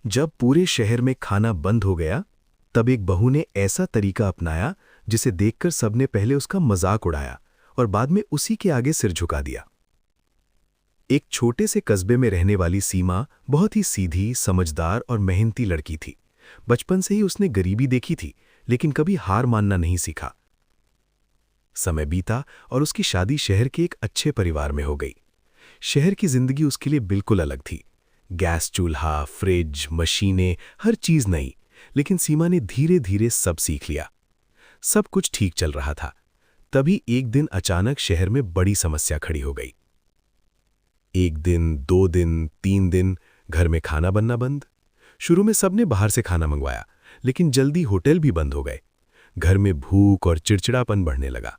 जब पूरे शहर में खाना बंद हो गया, तब एक बहू ने ऐसा तरीका अपनाया जिसे देखकर सबने पहले उसका मजाक उड़ाया और बाद में उसी के आगे सिर झुका दिया। एक छोटे से कस्बे में रहने वाली सीमा बहुत ही सीधी, समझदार और मेहनती लड़की थी। बचपन से ही उसने गरीबी देखी थी, लेकिन कभी हार मानना नहीं सीखा। समय बीता और उसकी शादी शहर के एक अच्छे परिवार में हो गई। शहर की जिंदगी उसके लिए बिल्कुल अलग थी। गैस चूल्हा, फ्रिज, मशीनें, हर चीज नई। लेकिन सीमा ने धीरे धीरे सब सीख लिया। सब कुछ ठीक चल रहा था। तभी एक दिन अचानक शहर में बड़ी समस्या खड़ी हो गई। एक दिन, 2 दिन, 3 दिन घर में खाना बनना बंद। शुरू में सबने बाहर से खाना मंगवाया, लेकिन जल्दी होटल भी बंद हो गए। घर में भूख और चिड़चिड़ापन बढ़ने लगा।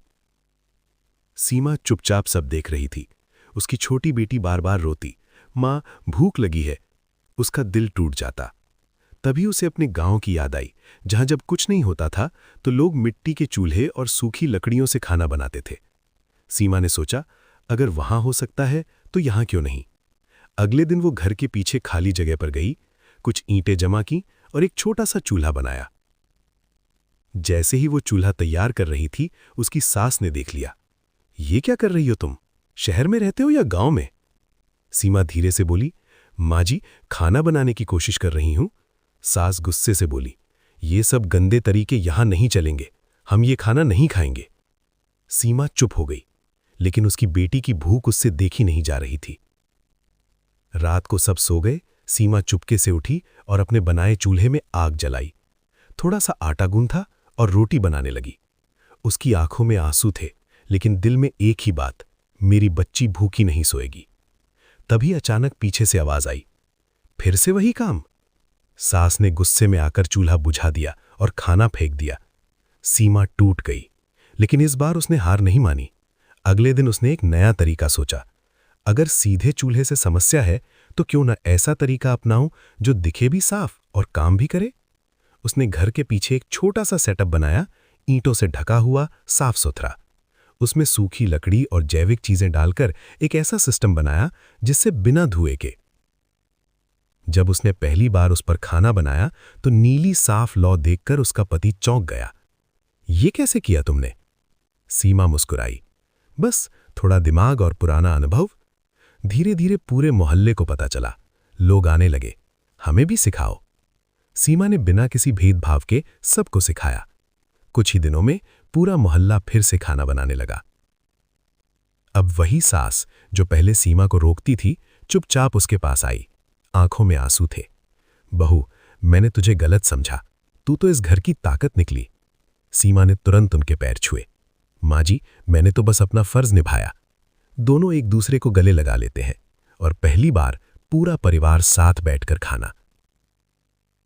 सीमा चुपचाप सब देख रही थी। उसकी छोटी बेटी बार बार रोती, माँ भूख लगी है। उसका दिल टूट जाता। तभी उसे अपने गांव की याद आई, जहां जब कुछ नहीं होता था तो लोग मिट्टी के चूल्हे और सूखी लकड़ियों से खाना बनाते थे। सीमा ने सोचा, अगर वहां हो सकता है तो यहां क्यों नहीं। अगले दिन वो घर के पीछे खाली जगह पर गई, कुछ ईंटें जमा की और एक छोटा सा चूल्हा बनाया। जैसे ही वो चूल्हा तैयार कर रही थी, उसकी सास ने देख लिया। ये क्या कर रही हो तुम? शहर में रहते हो या गांव में? सीमा धीरे से बोली, माँ जी, खाना बनाने की कोशिश कर रही हूं। सास गुस्से से बोली, ये सब गंदे तरीके यहां नहीं चलेंगे, हम ये खाना नहीं खाएंगे। सीमा चुप हो गई, लेकिन उसकी बेटी की भूख उससे देखी नहीं जा रही थी। रात को सब सो गए। सीमा चुपके से उठी और अपने बनाए चूल्हे में आग जलाई। थोड़ा सा आटा गूंथा और रोटी बनाने लगी। उसकी आंखों में आंसू थे, लेकिन दिल में एक ही बात, मेरी बच्ची भूखी नहीं सोएगी। तभी अचानक पीछे से आवाज आई, फिर से वही काम। सास ने गुस्से में आकर चूल्हा बुझा दिया और खाना फेंक दिया। सीमा टूट गई, लेकिन इस बार उसने हार नहीं मानी। अगले दिन उसने एक नया तरीका सोचा। अगर सीधे चूल्हे से समस्या है तो क्यों न ऐसा तरीका अपनाऊं जो दिखे भी साफ और काम भी करे। उसने घर के पीछे एक छोटा सा सेटअप बनाया, ईंटों से ढका हुआ, साफ सुथरा। उसमें सूखी लकड़ी और जैविक चीजें डालकर एक ऐसा सिस्टम बनाया जिससे बिना धुएं के। जब उसने पहली बार उस पर खाना बनाया तो नीली साफ लौ देखकर उसका पति चौंक गया। ये कैसे किया तुमने? सीमा मुस्कुराई, बस थोड़ा दिमाग और पुराना अनुभव। धीरे धीरे पूरे मोहल्ले को पता चला। लोग आने लगे, हमें भी सिखाओ। सीमा ने बिना किसी भेदभाव के सबको सिखाया। कुछ ही दिनों में पूरा मोहल्ला फिर से खाना बनाने लगा। अब वही सास जो पहले सीमा को रोकती थी, चुपचाप उसके पास आई। आंखों में आंसू थे। बहू, मैंने तुझे गलत समझा, तू तो इस घर की ताकत निकली। सीमा ने तुरंत उनके पैर छुए। माँ जी, मैंने तो बस अपना फर्ज निभाया। दोनों एक दूसरे को गले लगा लेते हैं और पहली बार पूरा परिवार साथ बैठकर खाना।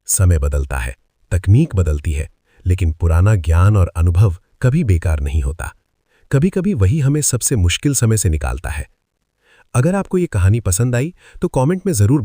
समय बदलता है, तकनीक बदलती है, लेकिन पुराना ज्ञान और अनुभव कभी बेकार नहीं होता। कभी कभी वही हमें सबसे मुश्किल समय से निकालता है। अगर आपको ये कहानी पसंद आई तो कमेंट में जरूर